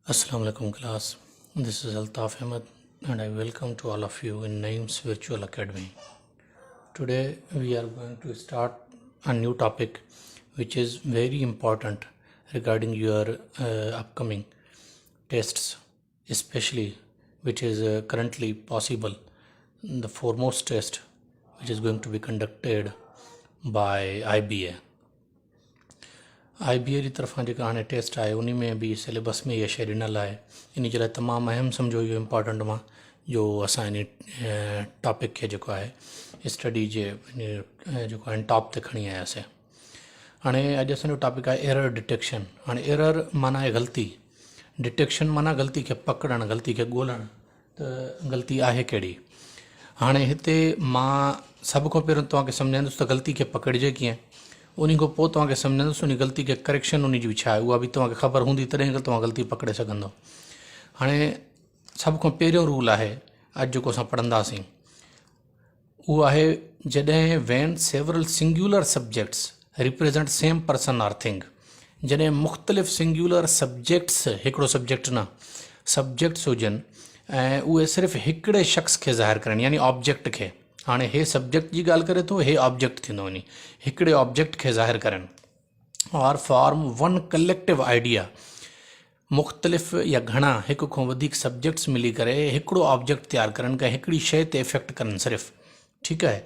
Assalamu alaikum class. This is Altaf Ahmed and I welcome to all of you in Naeem's Virtual Academy. Today we are going to start a new topic which is very important regarding your upcoming tests, especially which is currently possible the foremost test which is going to be conducted by IBA. IBA जी तरफ़ां जेका हाणे taste आहे उन में बि syllabus में इहा शइ ॾिनल आहे। इन जे लाइ तमामु अहम सम्झो इहो इम्पॉर्टेंट मां जो असां इन टॉपिक खे जेको आहे स्टडी जे जेको आहे टॉप ते खणी आयासीं। हाणे अॼु असांजो टॉपिक आहे एरर डिटेक्शन। हाणे एरर माना आहे ग़लती, डिटेक्शन माना ग़लती खे पकड़णु, ग़लती खे ॻोल्हणु, त ग़लती आहे कहिड़ी। हाणे हिते मां सभ खां पहिरियों तव्हांखे सम्झाईंदुसि त ग़लती खे पकड़िजे कीअं, उन खां पोइ तव्हांखे सम्झंदुसि उन ग़लती खे करेक्शन उन जी बि छा आहे उहा बि तव्हांखे ख़बर हूंदी तॾहिं तव्हां ग़लती पकड़े सघंदो। हाणे सभ खां पहिरियों रूल आहे अॼु जेको असां पढ़ंदासीं उहो आहे जॾहिं when several singular subjects represent same person or thing. जॾहिं मुख़्तलिफ़ सिंगुलर सब्जेक्ट्स, हिकिड़ो सब्जेक्ट न सब्जेक्ट्स हुजनि ऐं उहे सिर्फ़ु हिकिड़े शख़्स खे ज़ाहिर करनि, यानी ऑब्जेक्ट खे। हाणे हे सब्जेक्ट जी ॻाल्हि करे थो, हे ऑब्जेक्ट थींदो वञी, हिकिड़े ऑब्जेक्ट खे ज़ाहिर करनि और फॉर्म वन कलेक्टिव आइडिया। मुख़्तलिफ़ या घणा हिक खां वधीक सब्जेक्ट्स मिली करे हिकिड़ो ऑब्जेक्ट तयारु करनि, कंहिं हिकिड़ी शइ ते इफेक्ट करनि सिर्फ़ु। ठीकु आहे,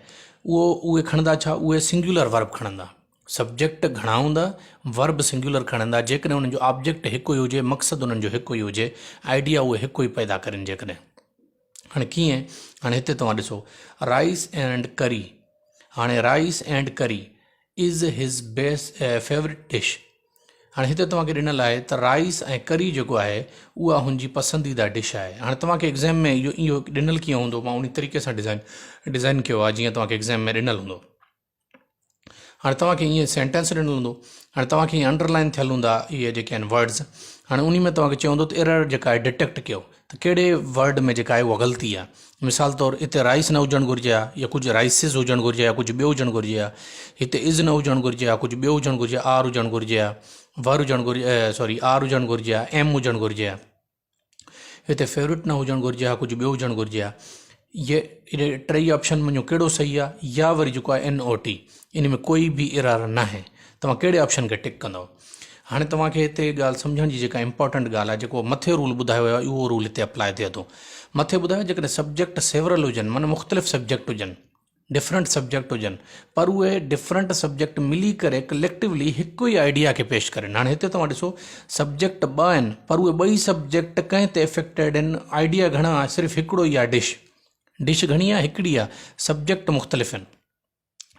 उहे खणंदा छा, उहे सिंगुलर वर्ब खणंदा। सब्जेक्ट घणा हूंदा, वर्ब सिंगुलर खणंदा। जेकॾहिं उन्हनि जो ऑब्जेक्ट हिकु ई हुजे, मक़सदु उन्हनि जो हिकु ई हुजे, आइडिया उहे हिकु ई पैदा करनि। जेकॾहिं हाणे कीअं, हाणे हिते तव्हां ॾिसो राइस एंड करी। हाणे राइस एंड करी इज़ हिज बेस्ट फेवरेट डिश। हाणे हिते तव्हांखे ॾिनल आहे त राइस ऐं करी जेको आहे उहा हुनजी पसंदीदा डिश आहे। हाणे तव्हांखे एग्ज़ाम में इहो ॾिनल कीअं हूंदो, मां उन तरीक़े सां डिज़ाइन कयो आहे जीअं तव्हांखे एग्ज़ाम में ॾिनल हूंदो। हाणे तव्हांखे ईअं सेंटेंस ॾिनल हूंदो, हाणे तव्हांखे ईअं अंडरलाइन थियल हूंदा इहे जेके आहिनि वर्ड्स। हाणे उन में तव्हांखे चवंदो त एरर जेका आहे डिटेक्ट कयो त कहिड़े वर्ड में जेका आहे उहा ग़लती आहे। मिसाल तौरु हिते राइस न हुजणु घुरिजे आहे, या कुझु राइसिस हुजणु घुरिजे, या कुझु ॿियो हुजणु घुरिजे आहे। हिते इज़ न हुजणु घुरिजे आहे, कुझु ॿियो हुजणु घुरिजे, आर हुजणु घुरिजे आहे, वर हुजणु घुरिजे, सॉरी आर हुजणु घुरिजे आहे, एम हुजणु घुरिजे आहे। हिते फेवरेट न हुजणु घुरिजे आहे, कुझु ॿियो हुजणु घुरिजे आहे। इहे टई ऑप्शन मुंहिंजो कहिड़ो सही आहे, या वरी जेको आहे NOT, इन में कोई बि एरर न आहे। तव्हां कहिड़े ऑप्शन खे टिक कंदव। हाणे तव्हांखे हिते ॻाल्हि सम्झण जी जेका इंपॉर्टेंट ॻाल्हि आहे, जेको मथे रूल ॿुधायो वियो आहे उहो रूल हिते अप्लाई थिए थो। मथे ॿुधायो जेकॾहिं सब्जेक्ट सेवरल हुजनि, माना मुख़्तलिफ़ सब्जेक्ट हुजनि, डिफरेंट सब्जेक्ट हुजनि, पर उहे डिफरेंट सब्जेक्ट मिली करे कलेक्टिवली हिकु ई आइडिया खे पेश करनि। हाणे हिते तव्हां ॾिसो सब्जेक्ट ॿ आहिनि, पर उहे ॿई सब्जेक्ट कंहिं ते इफेक्टेड आहिनि। आइडिया घणा आहे, सिर्फ़ु हिकिड़ो ई आहे, डिश घणी आहे, हिकिड़ी आहे, सब्जेक्ट मुख़्तलिफ़ आहिनि।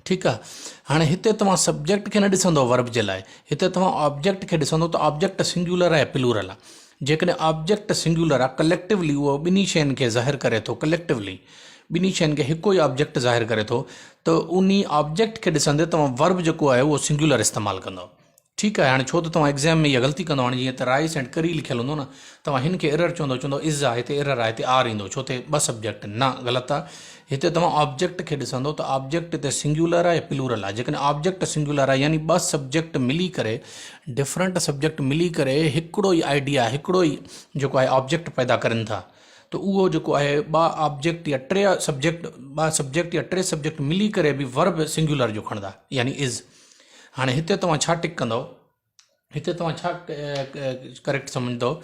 ठीकु आहे, हाणे हिते तव्हां सब्जेक्ट खे न ॾिसंदो वर्ब जे लाइ, हिते तव्हां ऑब्जेक्ट खे ॾिसंदो त ऑब्जेक्ट सिंगुलर आहे प्लूरल आहे। जेकॾहिं ऑब्जेक्ट सिंगुलर आहे, कलेक्टिवली उहो ॿिन्ही शयुनि खे ज़ाहिर करे थो, कलेक्टिवली ॿिन्ही शयुनि खे हिकु ई ऑब्जेक्ट ज़ाहिर करे थो, त उन ऑब्जेक्ट खे ॾिसंदे तव्हां वर्ब जेको आहे उहो सिंगुलर इस्तेमालु कंदव। ठीकु आहे, हाणे छो त तव्हां एग्ज़ाम में इहा ग़लती कंदो। हाणे जीअं त राइस एंड करी लिखियलु हूंदो न, तव्हां हिन खे एरर चवंदो इज़ आहे, हिते एरर आहे, हिते आर ईंदो, छो त ॿ सब्जेक्ट न, ग़लति आहे। हिते तव्हां ऑब्जेक्ट खे ॾिसंदो त ऑब्जेक्ट हिते सिंगुलर आहे, प्लूरल आहे। जेकॾहिं ऑब्जेक्ट सिंगुलर आहे, यानी ॿ सब्जेक्ट मिली करे, डिफरेंट सब्जेक्ट मिली करे हिकिड़ो ई आइडिया, हिकिड़ो ई जेको आहे ऑब्जेक्ट पैदा करनि था, त उहो जेको आहे ॿ ऑब्जेक्ट या टे सब्जेक्ट मिली करे बि वर्ब सिंगुलर जो खणंदा, यानी इज़। हाणे हिते तव्हां छा टिक कंदव, हिते तव्हां छा करेक्ट सम्झंदव,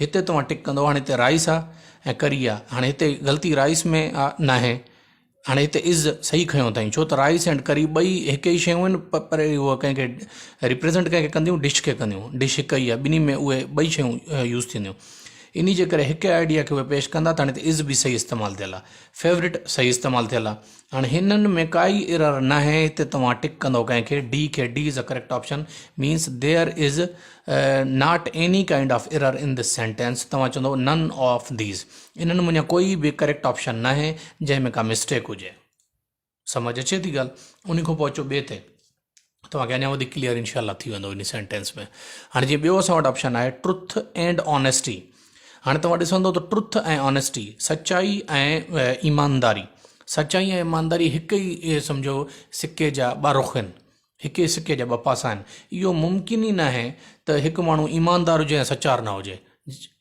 हिते तव्हां टिक कंदव। हाणे हिते राइस आहे ऐं करी आहे, हाणे हिते ग़लती राइस में न आहे। हाणे हिते इज़ सही खयों अथई, छो त राइस एंड करी ॿई हिकु ई शयूं आहिनि, पर उहो कंहिंखे रिप्रेज़ेंट कंहिंखे कंदियूं, डिश खे कंदियूं। डिश हिकु ई आहे, ॿिन्ही में उहे ॿई शयूं यूज़ थींदियूं। इन जे करे हिकु आइडिया खे उहे पेश कंदा। त हाणे हिते इज़ बि सही इस्तेमालु थियल आहे, फेवरेट सही इस्तेमालु थियल आहे। हाणे हिननि में काई एरर न आहे, हिते तव्हां टिक कंदव कंहिंखे, डी खे। D is a correct option, means there is not any kind of error in this sentence. तव्हां चवंदव नन ऑफ दीज़, इन्हनि मुंहिंजा कोई बि करेक्ट ऑप्शन न आहे जंहिंमें का मिस्टेक हुजे। समझ अचे थी ॻाल्हि। उन खां पोइ अचो ॿिए ते, तव्हांखे अञा वधीक क्लियर इनशाला थी वेंदो इन सेंटेंस में। हाणे जीअं ॿियो असां वटि ऑप्शन आहे ट्रुथ एंड ऑनेस्टी। हाणे तव्हां ॾिसंदो त ट्रुथ ऐं ऑनेस्टी, सचाई ऐं ईमानदारी। सचाई ऐं ईमानदारी हिकु ई सम्झो सिके जा ॿ रुख़ आहिनि, हिकु ई सिके जा ॿ पासा आहिनि। इहो मुमकिन ई न आहे त हिकु माण्हू ईमानदार हुजे ऐं सचार न हुजे।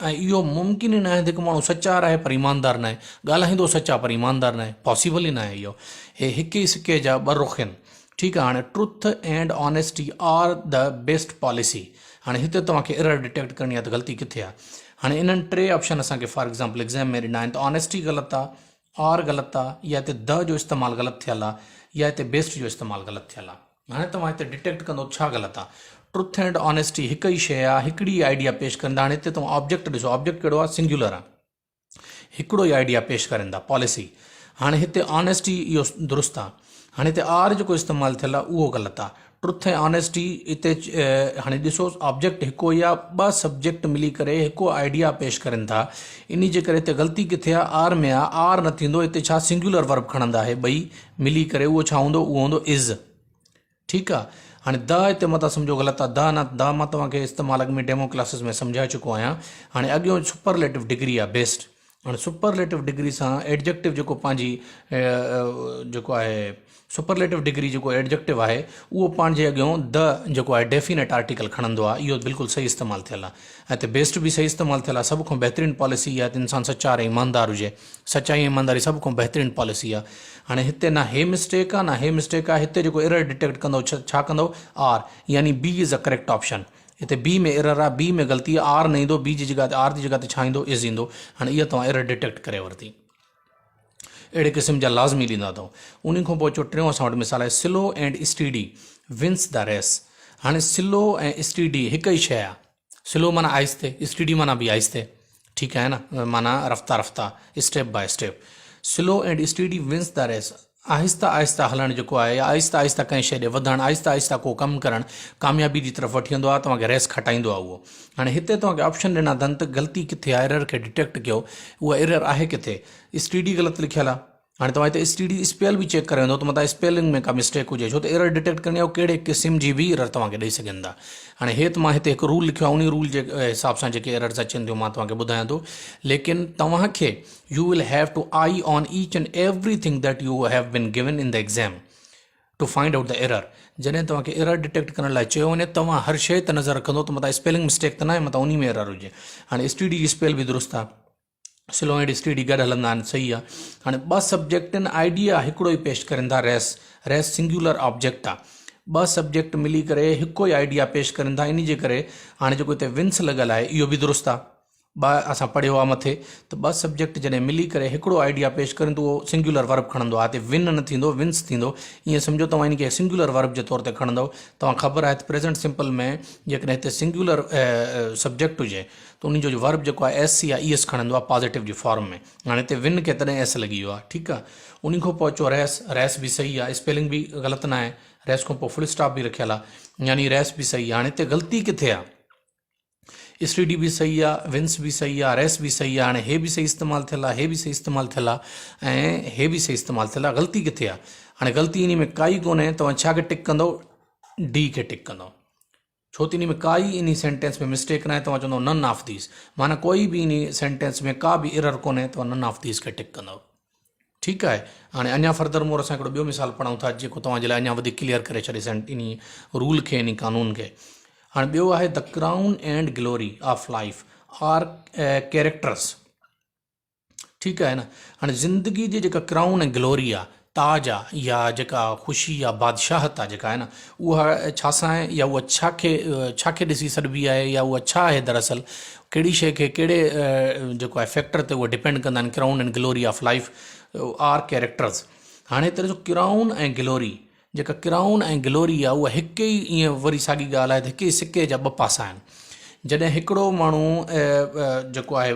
ऐं इहो मुमकिन ई न आहे त हिकु माण्हू सचा रहे पर ईमानदार न आहे, ॻाल्हाईंदो सचा पर ईमानदार न आहे, पॉसिबल ई न आहे इहो। हे हिक ई सिके जा ॿ रुख़ आहिनि। ठीकु आहे, हाणे truth and honesty are the best policy. हाणे हिते तव्हांखे एरर डिटेक्ट करणी आहे त ग़लती किथे आहे। हाणे इन्हनि टे ऑप्शन असांखे फॉर एग्ज़ाम्पल एग्ज़ाम में ॾिना आहिनि, त ऑनेस्टी ग़लति आहे, आर ग़लति आहे, या हिते द जो इस्तेमालु ग़लति थियल आहे, या हिते बेस्ट जो इस्तेमालु ग़लति थियल आहे। हाणे तव्हां हिते डिटेक्ट कंदो छा ग़लति आहे। ट्रुथ एंड ऑनेस्टी हिक ई शइ आहे, हिकिड़ी आइडिया पेश कंदा। हाणे हिते तव्हां ऑब्जेक्ट ॾिसो, ऑब्जेक्ट कहिड़ो आहे, सिंगुलर आहे, हिकिड़ो ई आइडिया पेश करनि था, पॉलिसी। हाणे हिते ऑनेस्टी इहो दुरुस्त आहे। हाणे हिते आर जेको इस्तेमालु थियल आहे उहो ग़लति आहे। ट्रुथ ऐं ऑनेस्टी हिते हाणे ॾिसो ऑब्जेक्ट हिकु ई आहे, ॿ सब्जेक्ट मिली करे हिकु आइडिया पेश करनि था, इन जे करे हिते ग़लती किथे आहे, आर में आहे। आर न थींदो, हिते छा सिंगुलर वर्ब खणंदा आहे, ॿई मिली करे, उहो छा हूंदो, उहो हूंदो इज़। ठीकु आहे, हाणे द हिते मथां सम्झो ग़लति आहे, द न, द मां तव्हांखे इस्तेमालु अॻु में डेमो क्लासिस में सम्झाए चुको आहियां। हाणे अॻियो सुपरलेटिव डिग्री आहे, बेस्ट। हाणे सुपरलेटिव डिग्री सां एडजेक्टिव जेको पंहिंजी जेको आहे सुपरलेटिव डिग्री जेको एडजेक्टिव आहे उहो पाण जे अॻियां द जेको आहे डेफिनेट आर्टिकल खणंदो आहे, इहो बिल्कुलु सही इस्तेमालु थियल आहे। ऐं हिते बेस्ट बि सही इस्तेमालु थियल आहे। सभ खां बहितरीनु पॉलिसी इहा आहे त इंसानु सचार ऐं ईमानदार हुजे। सचाई ऐं ईमानदारी सभ खां बहितरीनु पॉलिसी आहे। हाणे हिते ना हे मिस्टेक आहे, ना हे मिस्टेक आहे। हिते जेको एरर डिटेक्ट कंदो छा कंदो, आर, यानी B is a correct option. हिते बी में एरर आहे, बी में ग़लती आहे, आर न ईंदो, बी जी जॻह ते आर जी जॻह ते छा ईंदो, इज़ ईंदो। हाणे इहा तव्हां एरर डिटेक्ट करे वरिती। अहिड़े क़िस्म जा लाज़मी ॾींदा अथव। उन खां पोइ चोटियों असां वटि मिसाल आहे, slow and steady wins the race. हाणे स्लो ऐं स्टीडी हिकु ई शइ आहे। स्लो माना आहिस्ते, स्टीडी माना बि आहिस्ते। ठीकु आहे न, माना रफ़्ता रफ़्ता, step by step. Slow and steady wins the race. आहिस्ता आहिस्ता हलणु जेको आहे, या आहिस्ता आहिस्ता कंहिं शइ ॾे वधणु, आहिस्ता आहिस्ता को कमु करणु कामयाबी जी तरफ़ वठी वेंदो आहे, तव्हांखे रेस खटाईंदो आहे उहो। हाणे हिते तव्हांखे ऑप्शन ॾिना अथनि त ग़लती किथे आहे, एरर खे डिटेक्ट कयो, उहा एरर आहे किथे। स्टीडी ग़लति लिखियलु आहे। हाणे तव्हां हिते स्टीडी स्पेल बि चेक करे वेंदो त मतिलबु स्पेलिंग में का मिस्टेक हुजे, छो त एरर डिटेक्ट करणी आहे, कहिड़े क़िस्म जी बि एरर तव्हांखे ॾेई सघनि था। हाणे हे त मां हिते हिकु रूल लिखियो आहे, उन रूल जे हिसाब सां जेके एरर्स अचनि थियूं मां तव्हांखे ॿुधायां थो। लेकिन तव्हांखे you will have to eye on each and everything that you have been given in the exam to find out the error. जॾहिं तव्हांखे एरर डिटेक्ट करण लाइ चयो वञे, तव्हां हर शइ ते नज़र रखंदो त मतिलबु स्पेलिंग मिस्टेक त न आहे, मतिलबु उन में एरर हुजे। हाणे स्टीडी जी स्पेल बि दुरुस्त आहे, स्लो एंड स्टीडी गॾु हलंदा आहिनि, सही आहे। हाणे ॿ सब्जेक्ट आहिनि, आइडिया हिकिड़ो ई पेश करनि था, रेस। रेस सिंगुलर ऑब्जेक्ट आहे, ॿ सब्जेक्ट मिली करे हिकु ई आइडिया पेश करनि था, इन जे करे हाणे जेको हिते विन्स लॻल आहे इहो बि दुरुस्त आहे। ॿ असां पढ़ियो आहे मथे, त ॿ सब्जेक्ट जॾहिं मिली करे हिकिड़ो आइडिया पेश करनि त उहो सिंगुलर वर्ब खणंदो आहे। हिते विन न थींदो, विन्स थींदो। ईअं सम्झो तव्हां इनखे सिंगुलर वर्ब जे तौर ते खणंदव। तव्हां ख़बर आहे त प्रेज़ेंट सिंपल में जेकॾहिं हिते सिंगुलर सब्जेक्ट हुजे त उन जो वर्ब जेको आहे एस या ई एस खणंदो आहे पॉज़िटिव जी फॉर्म में। हाणे हिते विन खे तॾहिं एस लॻी वियो आहे। ठीकु आहे, उन खां पोइ अचो रेस। रेस बि सही आहे, स्पेलिंग बि ग़लति न आहे। रेस खां पोइ फुल स्टॉप बि रखियलु आहे, यानी रेस बि सही आहे। हाणे हिते ग़लती किथे आहे, स्टीडी बि सही आहे, विन्स बि सही आहे, रेस बि सही आहे। हाणे हे बि सही इस्तेमालु थियल आहे, हे बि सही इस्तेमालु थियल आहे, ऐं हे बि सही इस्तेमालु थियल आहे। ग़लती किथे आहे? हाणे ग़लती इन में काई कोन्हे। तव्हां छा खे टिक कंदव? डी खे टिक कंदव, छो त इन में काई इन सेंटेंस में मिस्टेक न आहे। तव्हां चवंदव नन ऑफ दीस, माना कोई बि इन सेंटेंस में का बि एरर कोन्हे, तव्हां नन ऑफ दीस खे टिक कंदव। ठीकु आहे, हाणे अञा फर्दर मोर असां हिकिड़ो ॿियो मिसाल पढ़ूं था जेको तव्हांजे लाइ अञा वधीक क्लियर करे छॾे इन रूल खे, इन कानून खे। हाणे ॿियो आहे the crown and glory of life are characters. ठीकु आहे न, हाणे ज़िंदगी जी जेका क्राउन ऐं ग्लोरी आहे, ताज आहे, या जेका ख़ुशी या बादशाहत आहे जेका आहे न, उहा छा सां आहे, या उहा छा खे ॾिसी सघिबी आहे, या उहा छा आहे दरअसल, कहिड़ी शइ खे कहिड़े जेको आहे फैक्टर ते उहा डिपेंड कंदा आहिनि। Crown and glory of life are characters. हाणे हिते जो क्राउन ऐं ग्लोरी, जेका क्राउन ऐं ग्लोरी आहे उहा हिकु ई, ईअं वरी साॻी ॻाल्हि आहे त हिकु ई सिके जा ॿ पासा आहिनि। जॾहिं हिकिड़ो माण्हू जेको आहे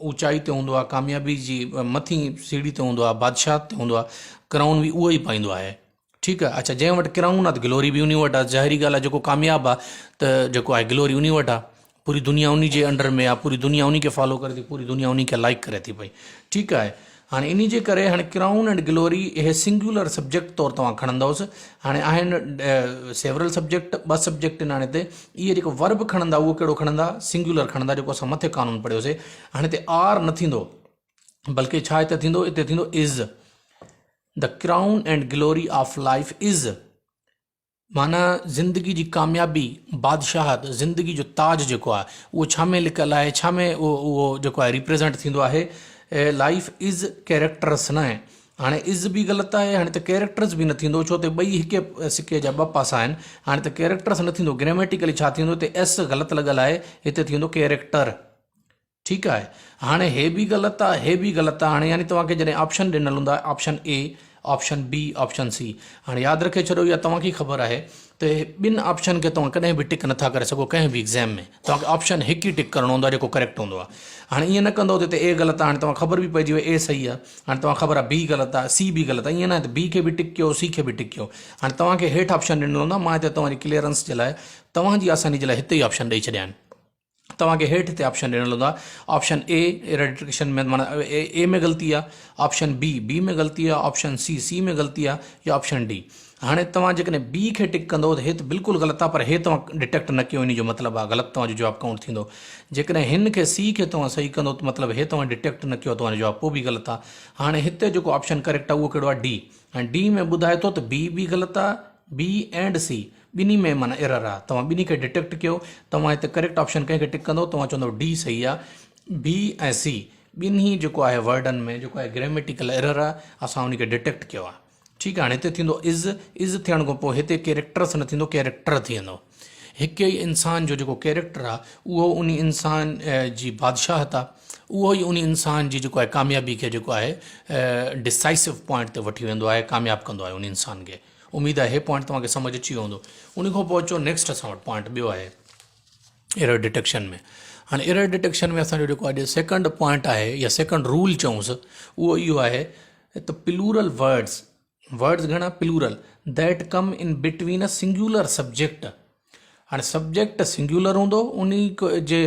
ऊचाई ते हूंदो आहे, कामयाबी जी मथी सीढ़ी ते हूंदो आहे, बादशाह ते हूंदो आहे, क्राउन बि उहो ई पाईंदो आहे। ठीकु आहे, अच्छा, जंहिं वटि क्राउन आहे त ग्लोरी बि उन वटि आहे। ज़ाहिरी ॻाल्हि आहे, जेको कामयाबु आहे त जेको आहे ग्लोरी उन वटि आहे। पूरी दुनिया उन जे अंडर में आहे, पूरी दुनिया उन खे फॉलो करे थी, पूरी दुनिया उन खे लाइक करे थी पई। ठीकु आहे, हाणे इन जे करे हाणे क्राउन एंड ग्लोरी इहे सिंगुलर सब्जेक्ट तौरु तव्हां खणंदोसि। हाणे आहिनि सेवरल सब्जेक्ट, ॿ सब्जेक्ट आहिनि। हाणे हिते इहे जेको वर्ब खणंदा उहो कहिड़ो खणंदा? सिंगुलर खणंदा, जेको असां मथे कानून पढ़ियोसीं। हाणे हिते आर न थींदो, बल्कि छा हिते थींदो? हिते थींदो is. The crown and glory of life is माना ज़िंदगी जी कामयाबी, बादशाहत, ज़िंदगी जो ताज जेको आहे उहो छा में लिखियलु आहे, छा में उहो जेको आहे रिप्रेज़ेंट थींदो आहे। लाइफ इज़ कैरेक्टर्स न आहे। हाणे इज़ बि ग़लति आहे, हाणे त कैरेक्टर्स बि न थींदो, छो त ॿई हिके सिके जा ॿ पासा आहिनि। हाणे त कैरेक्टर्स न थींदो, ग्रामेटिकली छा थींदो, हिते एस ग़लति लॻल आहे, हिते थींदो कैरेक्टर। ठीकु आहे। हाणे हे बि ग़लति आहे, हे बि ग़लति आहे। हाणे यानी तव्हांखे जॾहिं ऑप्शन ॾिनल हूंदा, option A, option B, option C. हाणे यादि रखे छॾो, या तव्हांखे ख़बर आहे त ॿिनि ऑप्शन खे तव्हां कॾहिं बि टिक नथा करे सघो कंहिं बि एग्ज़ाम में। तव्हांखे ऑप्शन हिकु ई टिक करिणो हूंदो आहे जेको करेक्ट हूंदो आहे। हाणे ईअं न कंदो त हिते ए ग़लति आहे, हाणे तव्हां ख़बर बि पइजी वई ए सही आहे, हाणे तव्हां ख़बर आहे बी ग़लति आहे, सी बि ग़लति आहे। ईअं न आहे त बी खे बि टिक कयो, सी खे बि टिक कयो। हाणे तव्हांखे हेठि ऑप्शन ॾिनल हूंदा, मां हिते तव्हांजी क्लियरेंस जे लाइ, तव्हांजी आसानी जे लाइ हिते ई ऑप्शन ॾेई छॾिया आहिनि। तव्हांखे हेठि हिते ऑप्शन ॾिनल हूंदा, ऑप्शन ए इरेडिकेशन में माना ए में ग़लती आहे, ऑप्शन बी में ग़लती आहे, ऑप्शन सी में ग़लती आहे, या ऑप्शन डी। हाणे तव्हां जेकॾहिं बी खे टिक कंदो त हे त बिल्कुलु ग़लति आहे, पर हे तव्हां डिटेक्ट न कयो, इन जो मतिलबु आहे ग़लति तव्हांजो जवाबु काउंट थींदो। जेकॾहिं हिन खे सी खे तव्हां सही कंदो त मतिलबु हे तव्हां डिटेक्ट न कयो, तव्हांजो जवाबु पोइ बि ग़लति आहे। हाणे हिते जेको ऑप्शन करेक्ट आहे उहो कहिड़ो आहे, डी। ऐं डी में ॿुधाए थो त बी बि ग़लति आहे, बी एंड सी ॿिन्ही में माना एरर आहे। तव्हां ॿिन्ही खे डिटेक्ट कयो, तव्हां हिते करेक्ट ऑप्शन कंहिंखे टिक कंदो, तव्हां चवंदो डी सही आहे। बी ऐं सी ॿिन्ही जेको आहे वर्डनि में जेको आहे ग्रामेटिकल एरर आहे, असां उनखे डिटेक्ट कयो आहे। ठीकु आहे। हाणे हिते थींदो इज़ थियण खां पोइ हिते कैरेक्टर्स न थींदो, कैरेक्टर थी वेंदो। हिकु ई इंसान जो जेको कैरेक्टर आहे उहो उन इंसान जी बादशाहत आहे, उहो ई उन इंसान जी जेको आहे कामयाबी खे जेको आहे डिसाइसिव पॉइंट ते वठी वेंदो आहे, कामयाबु कंदो आहे उन इंसान खे। उमेद आहे हे पॉइंट तव्हांखे सम्झ अची वियो हूंदो। उन खां पोइ अचो नेक्स्ट असां वटि पॉइंट ॿियो आहे एरर डिटेक्शन में। हाणे एरर डिटेक्शन में असांजो जेको आहे सेकंड पॉइंट आहे, या सेकंड रूल चऊंसि, उहो इहो आहे त प्लूरल वर्ड्स घणा plural that come in between a singular subject. हाणे सब्जेक्ट सिंगुलर हूंदो, उन जे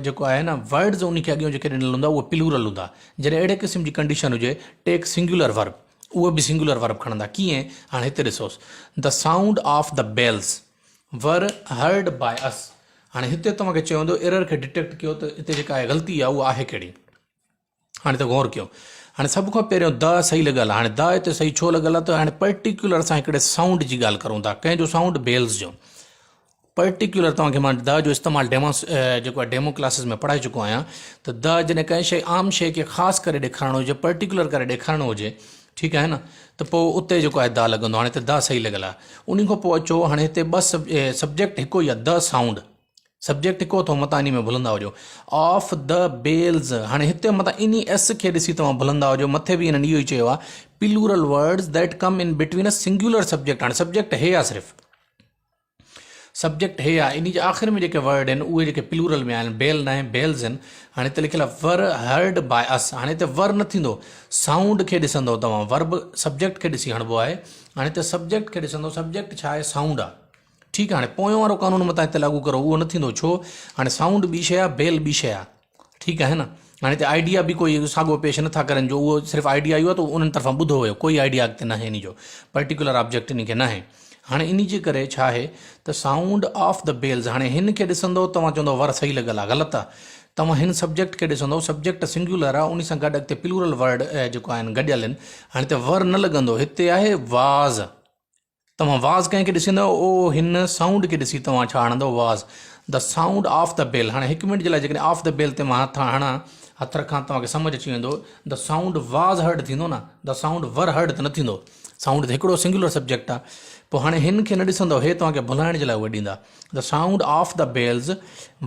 जेको आहे न वर्ड्स उनखे अॻियां जेके ॾिनल हूंदा उहे प्लूरल हूंदा। जॾहिं अहिड़े क़िस्म जी कंडीशन हुजे, टेक सिंगुलर वर्ब, उहे बि सिंगुलर वर्ब खणंदा। कीअं? हाणे हिते ॾिसोसि, the sound of the bells were heard by us. हाणे हिते तव्हांखे चयो हूंदो एरर खे डिटेक्ट कयो त हिते जेका आहे ग़लती आहे उहा आहे कहिड़ी। हाणे त गौर कयो, हाणे सभ खां पहिरियों द सही लॻल आहे। हाणे द हिते सही छो लॻल आहे, त हाणे पर्टिकुलर असां हिकिड़े साउंड जी ॻाल्हि करूं था, कंहिंजो साउंड, बेल्स जो। पर्टिकुलर तव्हांखे मां द जो इस्तेमालु जेको आहे डेमो क्लासिस में पढ़ाए चुको आहियां। त द जॾहिं कंहिं शइ आम शइ खे ख़ासि करे ॾेखारिणो हुजे, पर्टिकुलर करे ॾेखारिणो हुजे, ठीकु आहे न, त पोइ उते जेको आहे द लॻंदो। हाणे हिते द सही लॻल आहे। उन खां पोइ अचो, हाणे हिते ॿ सब्जेक्ट हिकु ई आहे, द साउंड सब्जेक्ट हिकु अथव, मतां इन में भुलंदा हुजो, ऑफ द बेल्स। हाणे हिते मतां इन एस खे ॾिसी तव्हां भुलंदा हुजो, मथे बि इन्हनि इहो ई चयो आहे, plural words that come in between a singular subject. हाणे सब्जेक्ट हे आहे, सिर्फ़ु सब्जेक्ट हे आहे, इन जे आख़िर में जेके वर्ड आहिनि उहे जेके प्लूरल में आहिनि, बेल न आहे, बेल्स आहिनि। हाणे हिते लिखियलु आहे वर हर्ड बाय अस। हाणे हिते वर न थींदो, साउंड खे ॾिसंदो तव्हां, वर्ब सब्जेक्ट खे ॾिसी हणिबो आहे। हाणे हिते सब्जेक्ट खे ॾिसंदो, सब्जेक्ट छा आहे, साउंड आहे। ठीकु आहे। हाणे पोयों वारो कानून मतां हिते लागू करो, उहो न थींदो। छो? हाणे साउंड ॿी शइ आहे, बेल ॿी शइ आहे। ठीकु आहे न। हाणे हिते आइडिया बि कोई साॻियो पेश नथा करनि, जो उहो सिर्फ़ु आइडिया इहो आहे त उन्हनि तरफ़ां ॿुधो हुयो, कोई आइडिया अॻिते न आहे, इन जो पर्टिकुलर ऑब्जेक्ट इन खे न आहे। हाणे इन जे करे छा आहे त साउंड ऑफ द बेल्स, हाणे हिन खे ॾिसंदो तव्हां चवंदो वर सही लॻल आहे, ग़लति आहे। तव्हां हिन सब्जेक्ट खे ॾिसंदो, सब्जेक्ट सिंगुलर आहे, उन सां गॾु अॻिते प्लूरल वर्ड जेको आहिनि गॾियल आहिनि। हाणे हिते वर न लॻंदो, हिते आहे वाज़। तव्हां वाज़ कंहिंखे ॾिसंदव, ओ हिन साउंड खे ॾिसी तव्हां छा हणंदो, वाज़ द साउंड ऑफ द बेल। हाणे हिकु मिनट जे लाइ जेकॾहिं ऑफ द बेल ते मां हथ रखां, तव्हांखे सम्झ अची वेंदो, द साउंड वाज़ हर्ड थींदो न, द साउंड वर हर्ड त न थींदो। साउंड त हिकिड़ो सिंगुलर सब्जेक्ट आहे। पोइ हाणे हिन खे न ॾिसंदव, हे तव्हांखे भुलाइण जे लाइ उहे ॾींदा, the sound of the bells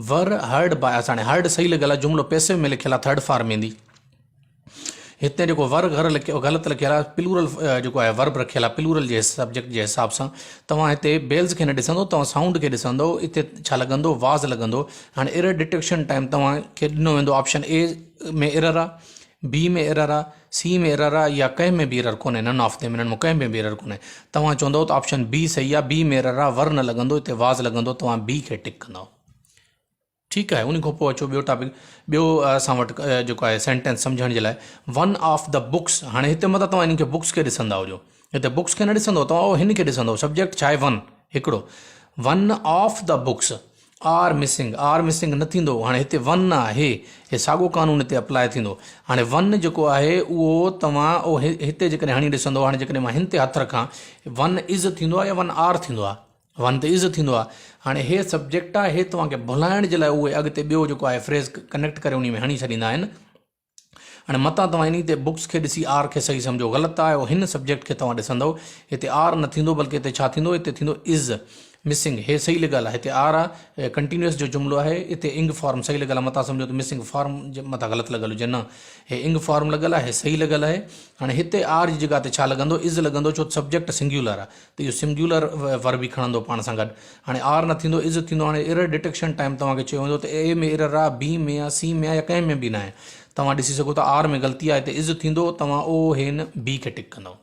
were heard by us. हाणे हर्ड सही लॻल आहे, जुमिलो पैसिव में लिखियलु आहे, थर्ड फॉर्म ईंदी। हिते जेको वर ग़लति लिखियलु आहे, प्लूरल जेको आहे वर्ब रखियलु आहे, प्लूरल जे सब्जेक्ट जे हिसाब सां। तव्हां हिते बेल्स खे न ॾिसंदो, तव्हां साउंड खे ॾिसंदो, हिते छा लॻंदो, वाज़ लॻंदो। हाणे एरर डिटेक्शन टाइम तव्हांखे ॾिनो वेंदो, ऑप्शन ए में एरर आहे, बी में एरर आहे, सी में एरर आहे, या कंहिं में बि एरर कोन्हे, नन ऑफ देम, इन्हनि में कंहिं में बि एरर कोन्हे। तव्हां चवंदो त ऑप्शन बी सही आहे, बी में एरर आहे, वर न लॻंदो, हिते वाज़ लॻंदो, तव्हां बी खे टिक कंदो। ठीकु आहे। उन खां पोइ अचो ॿियो टॉपिक, ॿियो असां वटि जेको आहे सेंटेंस सम्झण जे लाइ, वन ऑफ द बुक्स। हाणे हिते मतिलबु तव्हां इन्हनि खे बुक्स खे ॾिसंदा हुजो, हिते बुक्स खे न ॾिसंदो, तव्हां हिन खे ॾिसंदो। सब्जेक्ट छा आहे, वन हिकिड़ो, one of the books are missing न थींदो। हाणे हिते वन आहे, हे साॻियो कानून हिते अप्लाई थींदो। हाणे वन जेको आहे उहो तव्हां हिते जेकॾहिं हणी ॾिसंदो, हाणे जेकॾहिं मां हिन ते हथु रखां, वन इज़ थींदो आहे या वन आर थींदो आहे, वन ते इज़ थींदो आहे। हाणे हे सब्जेक्ट आहे, हे तव्हांखे भुलाइण जे लाइ उहे अॻिते ॿियो जेको आहे फ्रेज़ कनेक्ट करे उन में हणी छॾींदा आहिनि। हाणे मतां तव्हां इन ते बुक्स खे ॾिसी आर खे सही सम्झो, ग़लति आहे। उहो हिन सब्जेक्ट खे तव्हां ॾिसंदव, हिते आर न थींदो, बल्कि हिते छा थींदो, हिते थींदो इज़ मिसिंग। हे सही लॻियल आहे, हिते आर आहे, कंटिन्यूअस जो जुमिलो आहे, हिते इंग फॉर्म सही लॻियल आहे। मतां सम्झो त मिसिंग फॉर्म जे मथां ग़लति लॻियल हुजे, न हे इंग फॉर्म लॻियल आहे, हे सही लॻियल आहे। हाणे हिते आर जी जॻह ते छा लॻंदो, इज़ लॻंदो, छो सब्जेक्ट सिंग्युलर आहे, त इहो सिंग्युलर वर्ब बि खणंदो पाण सां गॾु। हाणे आर न थींदो, इज़ थींदो। हाणे एरर डिटेक्शन टाइम तव्हांखे चयो वेंदो त ए में एरर आहे, बी में आहे, सी में आहे, या कंहिं में बि न आहे। तव्हां ॾिसी सघो था आर में ग़लती आहे, हिते इज़ थींदो, तव्हां ओ हेन बी खे टिक कंदव।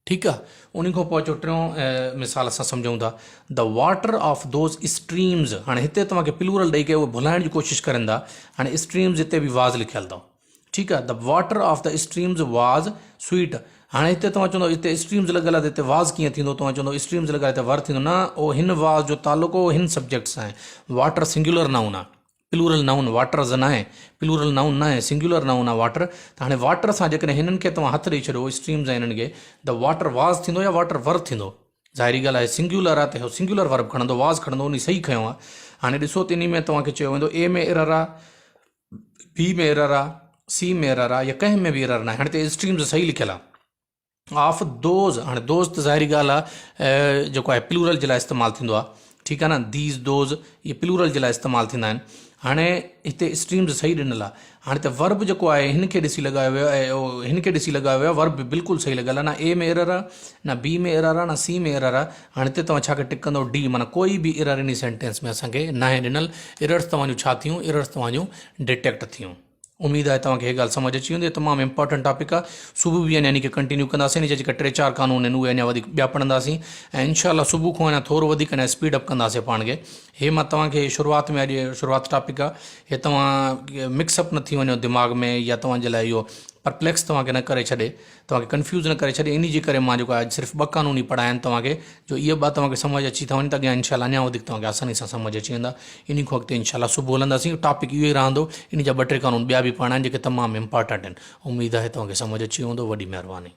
ठीकु आहे। उन खां पोइ अचो टियों मिसाल असां सम्झूं था, the water of those streams. हाणे हिते तव्हांखे प्लूरल ॾेई करे उहे भुलाइण जी कोशिशि करनि था। हाणे स्ट्रीम्स हिते बि वाज़ लिखियल अथव, ठीकु आहे। The water of the streams वाज़ स्वीट। हाणे हिते तव्हां चवंदो हिते स्ट्रीम्स लॻियल आहे, हिते वाज़ कीअं थींदो, तव्हां चवंदो स्ट्रीम्स लॻियल हिते वर थींदो, न उहो हिन वाज़ जो तालुको हिन सब्जेक्ट सां आहे। वाटर सिंगुलर नाउन आहे, प्लूरल नाउन वाटर न आहे, प्लूरल नाउन न आहे, सिंगुलर नाउन आहे वाटर। त हाणे वाटर सां जेकॾहिं हिननि खे तव्हां हथु ॾेई छॾियो स्ट्रीम्स ऐं हिननि खे, द वाटर वाज़ थींदो या वाटर वर थींदो। ज़ाहिरी ॻाल्हि आहे, सिंगुलर आहे त सिंगुलर वर्ब खणंदो, वाज़ खणंदो, उन सही खयो आहे। हाणे ॾिसो त इन में तव्हांखे चयो वेंदो ए में एरर आहे, बी में एरर आहे, सी में एरर आहे, या कंहिं में बि एरर न आहे। हाणे हिते स्ट्रीम्स सही लिखियल आहे। ऑफ दोज़, हाणे दोज़ त ज़ाहिरी ॻाल्हि आहे जेको आहे प्लूरल जे लाइ इस्तेमालु थींदो आहे, ठीकु आहे न। दीज़ दोज़ इहे प्लूरल जे लाइ इस्तेमालु थींदा आहिनि। हाणे हिते स्ट्रीम्स सही ॾिनल आहे। हाणे त वर्ब जेको आहे हिन खे ॾिसी लॻायो वियो आहे, ऐं हिन खे ॾिसी लॻायो वियो आहे, वर्ब बि बिल्कुलु सही लॻियल आहे, न ए में एरर आहे, न बी में एरर आहे, न सी में एरर आहे। हाणे हिते तव्हां छा टिक कंदो, डी, माना कोई बि एरर इन सेंटेंस में असांखे न आहे ॾिनल। एरर्स तव्हांजूं छा थियूं, एरर्स तव्हांजूं डिटेक्ट थियूं। उम्मीद आहे तव्हांखे हीअ ॻाल्हि सम्झ अची वेंदी। तमामु इंपॉर्टेंट टॉपिक आहे। सुबुह बि यानी कि कंटिन्यू कंदासीं, इन जा जेका 3-4 कानून आहिनि उहे अञा वधीक ॿिया पढ़ंदासीं, ऐं इनशाला सुबुह खां अञा थोरो वधीक अञा स्पीड अप कंदासीं पाण खे। हे मां तव्हांखे शुरूआति में, अॼु शुरूआति टॉपिक आहे, हे तव्हां मिक्सअप न थी वञो दिमाग़ में, या तव्हांजे लाइ इहो परप्लेक्स तव्हांखे न करे छॾे, तव्हांखे कंफ्यूज़ न करे छॾे। इन जे करे मां जेको आहे सिर्फ़ु 2 कानून ई पढ़ाया आहिनि तव्हांखे, जो इहे 2 तव्हांखे सम्झ अची था वञे त अॻियां इनशाला अञा वधीक तव्हांखे आसानी सां सम्झ अची वेंदा। इन खां अॻिते इनशाला सुबुह हलंदासीं, टॉपिक इहो ई रहंदो। इन जा 2-3 कानून ॿिया बि पढ़ाइणा आहिनि जेके तमामु इंपॉर्टेंट आहिनि। उम्मीद आहे तव्हांखे सम्झ अची वेंदो। वॾी महिरबानी।